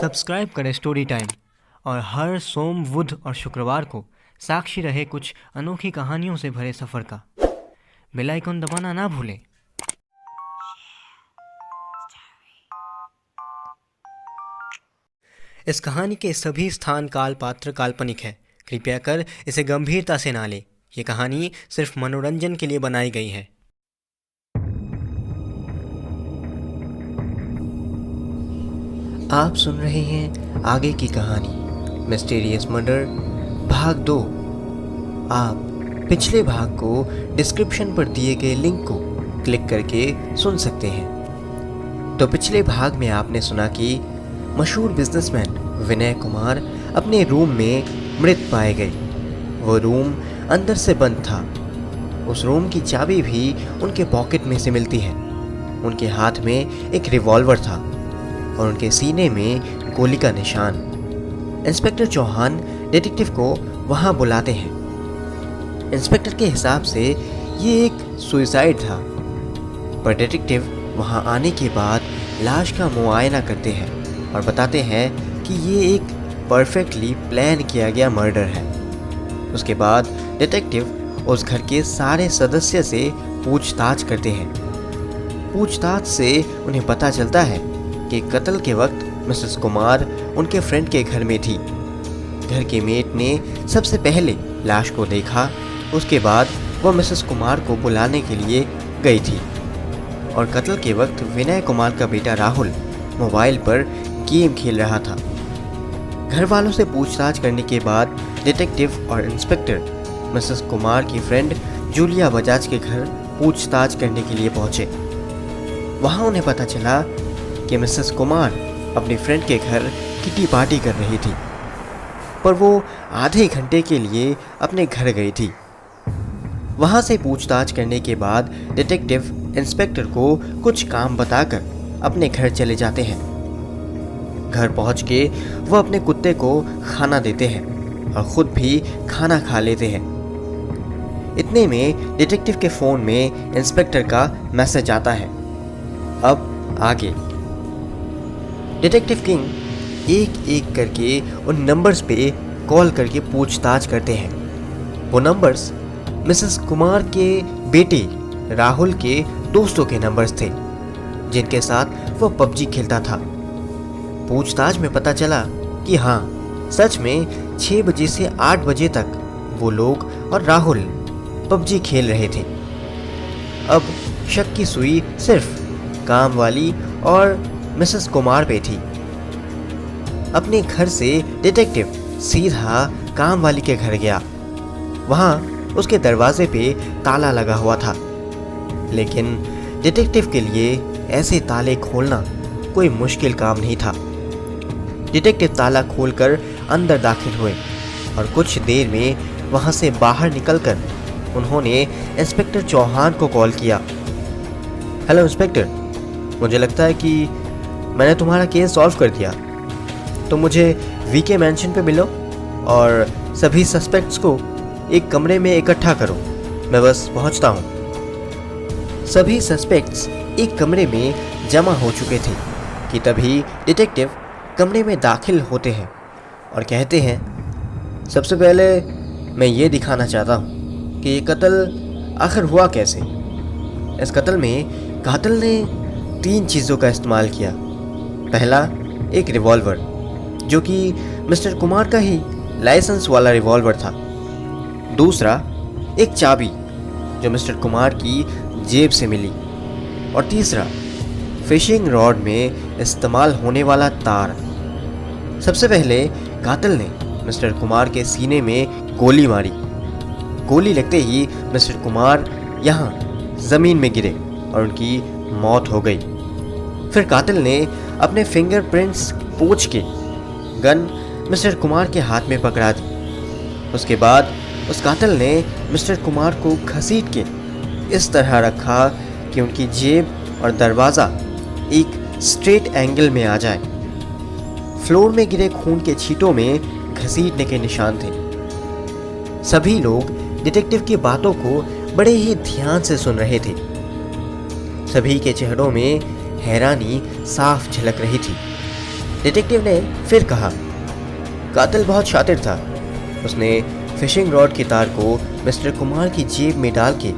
Subscribe करें story time और हर सोम, बुध और शुक्रवार को साक्षी रहे कुछ अनोखी कहानियों से भरे सफ़र का। बेल आइकन दबाना ना भूलें। इस कहानी के सभी स्थान, काल, पात्र काल्पनिक है। कृपया कर इसे गंभीरता से ना लें। ये कहानी सिर्फ मनोरंजन के लिए बनाई गई है। आप सुन रहे हैं आगे की कहानी मिस्टीरियस मर्डर भाग 2। आप पिछले भाग को डिस्क्रिप्शन पर दिए गए लिंक को क्लिक करके सुन सकते हैं। तो पिछले भाग में आपने सुना कि मशहूर बिजनेसमैन विनय कुमार अपने रूम में मृत पाए गए। वो रूम अंदर से बंद था। उस रूम की चाबी भी उनके पॉकेट में से मिलती है। उनके हाथ में एक रिवॉल्वर था और उनके सीने में गोली का निशान। इंस्पेक्टर चौहान डिटेक्टिव को वहां बुलाते हैं। इंस्पेक्टर के हिसाब से ये एक सुसाइड था, पर डिटेक्टिव वहां आने के बाद लाश का मुआयना करते हैं और बताते हैं कि ये एक परफेक्टली प्लान किया गया मर्डर है। उसके बाद डिटेक्टिव उस घर के सारे सदस्य से पूछताछ करते हैं। पूछताछ से उन्हें पता चलता है कि कत्ल के वक्त मिसेस कुमार उनके फ्रेंड के घर में थी। घर के मेट ने सबसे पहले लाश को देखा। उसके बाद वह मिसेस कुमार को बुलाने के लिए गई थी और कत्ल के वक्त विनय कुमार का बेटा राहुल मोबाइल पर गेम खेल रहा था। घर वालों से पूछताछ करने के बाद डिटेक्टिव और इंस्पेक्टर मिसेस कुमार की फ्रेंड जूलिया बजाज के घर पूछताछ करने के लिए पहुंचे। वहां उन्हें पता चला कि मिसेस कुमार अपनी फ्रेंड के घर किटी पार्टी कर रही थी, पर वो आधे घंटे के लिए अपने घर गई थी। वहां से पूछताछ करने के बाद डिटेक्टिव इंस्पेक्टर को कुछ काम बताकर अपने घर चले जाते हैं। घर पहुंच के वो अपने कुत्ते को खाना देते हैं और खुद भी खाना खा लेते हैं। इतने में डिटेक्टिव के फ़ोन में इंस्पेक्टर का मैसेज आता है। अब आगे डिटेक्टिव किंग एक एक करके उन नंबर्स पे कॉल करके पूछताछ करते हैं। वो नंबर्स मिसेस कुमार के बेटे राहुल के दोस्तों के नंबर्स थे, जिनके साथ वो पबजी खेलता था। पूछताछ में पता चला कि हाँ, सच में 6 बजे से 8 बजे तक वो लोग और राहुल पबजी खेल रहे थे। अब शक की सुई सिर्फ काम वाली और मिसेस कुमार पे थी। अपने घर से डिटेक्टिव सीधा काम वाली के घर गया। वहां उसके दरवाजे पे ताला लगा हुआ था, लेकिन डिटेक्टिव के लिए ऐसे ताले खोलना कोई मुश्किल काम नहीं था। डिटेक्टिव ताला खोलकर अंदर दाखिल हुए और कुछ देर में वहां से बाहर निकलकर उन्होंने इंस्पेक्टर चौहान को कॉल किया। हेलो इंस्पेक्टर, मुझे लगता है कि मैंने तुम्हारा केस सॉल्व कर दिया। तो मुझे वीके मैंशन पे मिलो और सभी सस्पेक्ट्स को एक कमरे में इकट्ठा करो। मैं बस पहुंचता हूं। सभी सस्पेक्ट्स एक कमरे में जमा हो चुके थे कि तभी डिटेक्टिव कमरे में दाखिल होते हैं और कहते हैं, सबसे पहले मैं ये दिखाना चाहता हूँ कि ये कत्ल आखिर हुआ कैसे। इस कत्ल में कातिल ने 3 चीज़ों का इस्तेमाल किया। पहला, एक रिवॉल्वर जो कि मिस्टर कुमार का ही लाइसेंस वाला रिवॉल्वर था। दूसरा, एक चाबी जो मिस्टर कुमार की जेब से मिली। और तीसरा, फिशिंग रॉड में इस्तेमाल होने वाला तार। सबसे पहले कातिल ने मिस्टर कुमार के सीने में गोली मारी। गोली लगते ही मिस्टर कुमार यहाँ ज़मीन में गिरे और उनकी मौत हो गई। फिर कातिल ने अपने फिंगरप्रिंट्स पोंछ के गन मिस्टर कुमार के हाथ में पकड़ा दी। उसके बाद उस कातिल ने मिस्टर कुमार को घसीट के इस तरह रखा कि उनकी जेब और दरवाज़ा एक स्ट्रेट एंगल में आ जाए। फ्लोर में गिरे खून के छींटों में घसीटने के निशान थे। सभी लोग डिटेक्टिव की बातों को बड़े ही ध्यान से सुन रहे थे। सभी के चेहरों में हैरानी साफ झलक रही थी। डिटेक्टिव ने फिर कहा, कातिल बहुत शातिर था। उसने फिशिंग रॉड की तार को मिस्टर कुमार की जेब में डाल के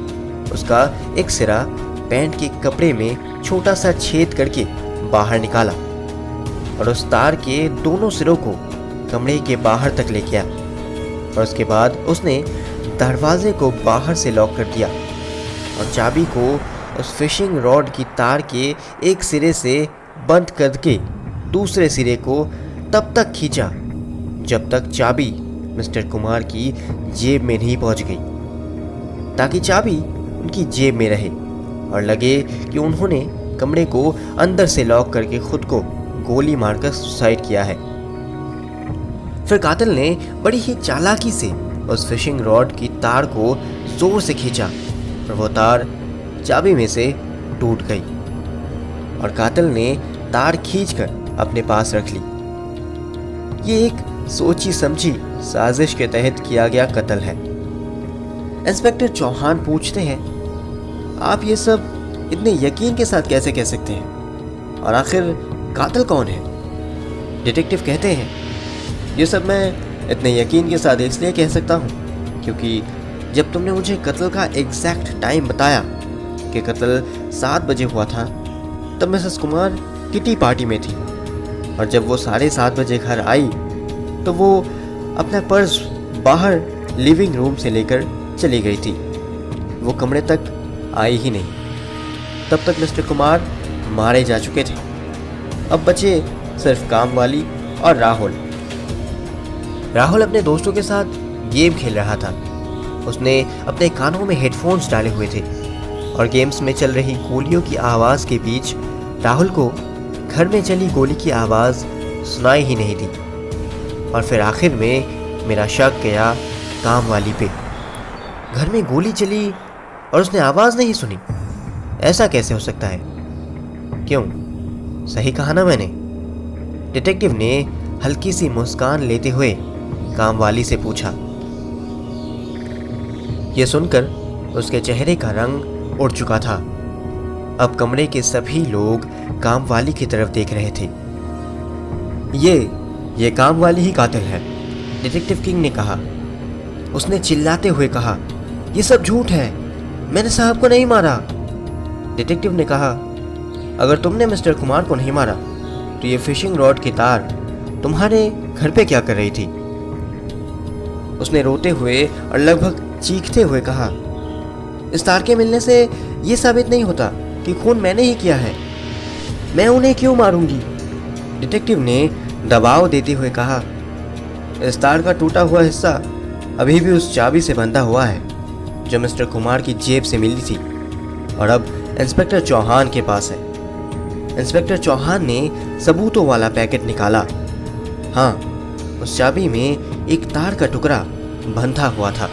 उसका एक सिरा पैंट के कपड़े में छोटा सा छेद करके बाहर निकाला और उस तार के दोनों सिरों को कमरे के बाहर तक ले गया और उसके बाद उसने दरवाजे को बाहर से लॉक कर दिया और चाबी को उस फिशिंग रॉड की तार के एक सिरे से बंद करके दूसरे सिरे को तब तक खींचा जब तक चाबी मिस्टर कुमार की जेब में नहीं पहुंच गई, ताकि चाबी उनकी जेब में रहे और लगे कि उन्होंने कमरे को अंदर से लॉक करके खुद को गोली मारकर सुसाइड किया है। फिर कातिल ने बड़ी ही चालाकी से उस फिशिंग रॉड की तार को जोर से खींचा और वो तार चाबी में से टूट गई और कातिल ने तार खींचकर अपने पास रख ली। ये एक सोची समझी साजिश के तहत किया गया कत्ल है। इंस्पेक्टर चौहान पूछते हैं, आप ये सब इतने यकीन के साथ कैसे कह सकते हैं और आखिर कातिल कौन है? डिटेक्टिव कहते हैं, ये सब मैं इतने यकीन के साथ इसलिए कह सकता हूँ क्योंकि जब तुमने मुझे कत्ल का एग्जैक्ट टाइम बताया कि कत्ल 7 बजे हुआ था, तब मिसेस कुमार किटी पार्टी में थी और जब वो 7:30 बजे घर आई तो वो अपना पर्स बाहर लिविंग रूम से लेकर चली गई थी। वो कमरे तक आई ही नहीं। तब तक मिस्टर कुमार मारे जा चुके थे। अब बचे सिर्फ कामवाली और राहुल। राहुल अपने दोस्तों के साथ गेम खेल रहा था। उसने अपने कानों में हेडफोन्स डाले हुए थे और गेम्स में चल रही गोलियों की आवाज़ के बीच राहुल को घर में चली गोली की आवाज़ सुनाई ही नहीं दी और फिर आखिर में मेरा शक गया कामवाली पे। घर में गोली चली और उसने आवाज़ नहीं सुनी, ऐसा कैसे हो सकता है? क्यों, सही कहा ना मैंने? डिटेक्टिव ने हल्की सी मुस्कान लेते हुए कामवाली से पूछा। यह सुनकर उसके चेहरे का रंग उड़ चुका था। अब कमरे के सभी लोग कामवाली की तरफ देख रहे थे। ये कामवाली ही कातिल है, डिटेक्टिव किंग ने कहा। उसने चिल्लाते हुए कहा, यह सब झूठ है, मैंने साहब को नहीं मारा। डिटेक्टिव ने कहा, अगर तुमने मिस्टर कुमार को नहीं मारा तो ये फिशिंग रॉड की तार तुम्हारे घर पे क्या कर रही थी? उसने रोते हुए और लगभग चीखते हुए कहा, इस तार के मिलने से ये साबित नहीं होता कि खून मैंने ही किया है। मैं उन्हें क्यों मारूंगी? डिटेक्टिव ने दबाव देते हुए कहा, इस तार का टूटा हुआ हिस्सा अभी भी उस चाबी से बंधा हुआ है जो मिस्टर कुमार की जेब से मिली थी और अब इंस्पेक्टर चौहान के पास है। इंस्पेक्टर चौहान ने सबूतों वाला पैकेट निकाला। हाँ, उस चाबी में एक तार का टुकड़ा बंधा हुआ था।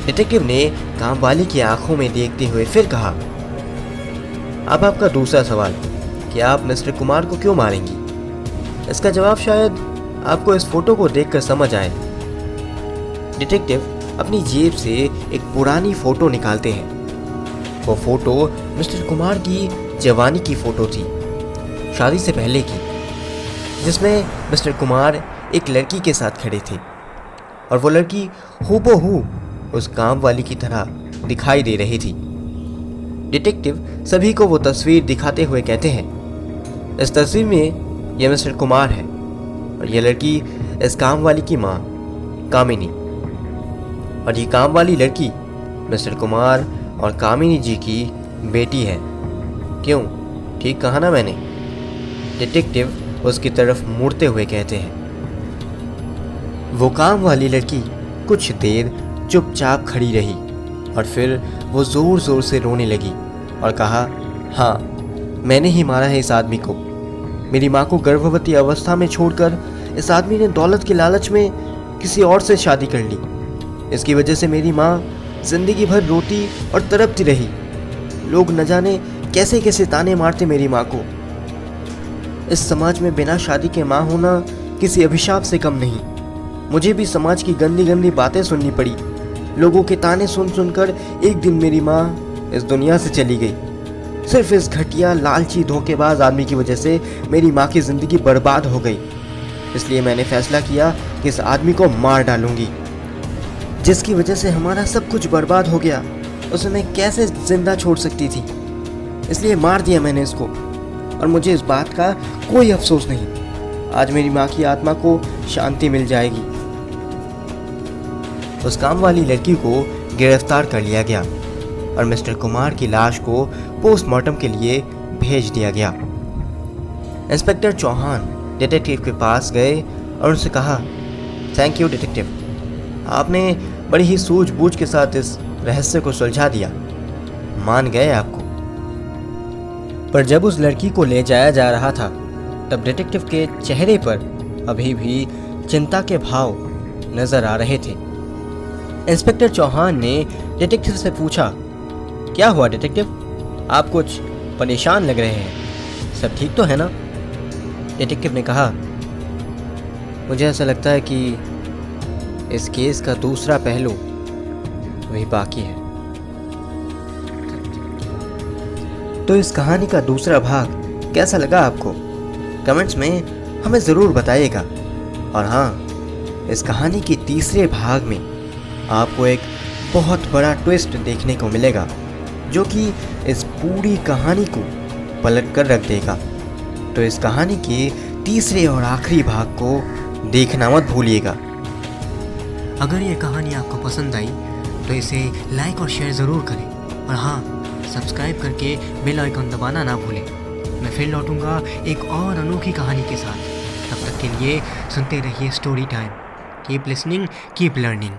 डिटेक्टिव ने कामवाली की आंखों में देखते हुए फिर कहा, अब आपका दूसरा सवाल कि आप मिस्टर कुमार को क्यों मारेंगी? इसका जवाब शायद आपको इस फोटो को देखकर समझ आए। डिटेक्टिव अपनी जेब से एक पुरानी फोटो निकालते हैं। वो फोटो मिस्टर कुमार की जवानी की फोटो थी, शादी से पहले की, जिसमें मिस्टर कुमार एक लड़की के साथ खड़े थे और वो लड़की हूबहू उस कामवाली की तरह दिखाई दे रही थी। डिटेक्टिव सभी को वो तस्वीर दिखाते हुए कहते हैं, इस तस्वीर में यह मिस्टर कुमार है और यह लड़की इस कामवाली की माँ कामिनी, और ये कामवाली लड़की मिस्टर कुमार और कामिनी जी की बेटी है। क्यों, ठीक कहा ना मैंने? डिटेक्टिव उसकी तरफ मुड़ते हुए कहते हैं। वो कामवाली लड़की कुछ देर चुपचाप खड़ी रही और फिर वो जोर जोर से रोने लगी और कहा, हाँ, मैंने ही मारा है इस आदमी को। मेरी माँ को गर्भवती अवस्था में छोड़कर इस आदमी ने दौलत के लालच में किसी और से शादी कर ली। इसकी वजह से मेरी माँ जिंदगी भर रोती और तड़पती रही। लोग न जाने कैसे कैसे ताने मारते मेरी माँ को। इस समाज में बिना शादी के माँ होना किसी अभिशाप से कम नहीं। मुझे भी समाज की गंदी गंदी बातें सुननी पड़ी। लोगों के ताने सुन सुनकर एक दिन मेरी माँ इस दुनिया से चली गई। सिर्फ इस घटिया लालची धोखेबाज आदमी की वजह से मेरी माँ की जिंदगी बर्बाद हो गई। इसलिए मैंने फैसला किया कि इस आदमी को मार डालूंगी, जिसकी वजह से हमारा सब कुछ बर्बाद हो गया। उसे मैं कैसे जिंदा छोड़ सकती थी, इसलिए मार दिया मैंने इसको, और मुझे इस बात का कोई अफसोस नहीं। आज मेरी माँ की आत्मा को शांति मिल जाएगी। उस काम वाली लड़की को गिरफ्तार कर लिया गया और मिस्टर कुमार की लाश को पोस्टमार्टम के लिए भेज दिया गया। इंस्पेक्टर चौहान डिटेक्टिव के पास गए और उनसे कहा, थैंक यू डिटेक्टिव, आपने बड़ी ही सूझबूझ के साथ इस रहस्य को सुलझा दिया। मान गए आपको। पर जब उस लड़की को ले जाया जा रहा था तब डिटेक्टिव के चेहरे पर अभी भी चिंता के भाव नजर आ रहे थे। इंस्पेक्टर चौहान ने डिटेक्टिव से पूछा, क्या हुआ डिटेक्टिव, आप कुछ परेशान लग रहे हैं, सब ठीक तो है ना? डिटेक्टिव ने कहा, मुझे ऐसा लगता है कि इस केस का दूसरा पहलू वही बाकी है। तो इस कहानी का दूसरा भाग कैसा लगा आपको? कमेंट्स में हमें ज़रूर बताइएगा। और हाँ, इस कहानी के तीसरे भाग में आपको एक बहुत बड़ा ट्विस्ट देखने को मिलेगा, जो कि इस पूरी कहानी को पलट कर रख देगा। तो इस कहानी के तीसरे और आखिरी भाग को देखना मत भूलिएगा। अगर ये कहानी आपको पसंद आई तो इसे लाइक और शेयर ज़रूर करें, और हाँ, सब्सक्राइब करके बेल आइकन दबाना ना भूलें। मैं फिर लौटूंगा एक और अनोखी कहानी के साथ। तब तक के लिए सुनते रहिए story time. Keep listening, keep learning.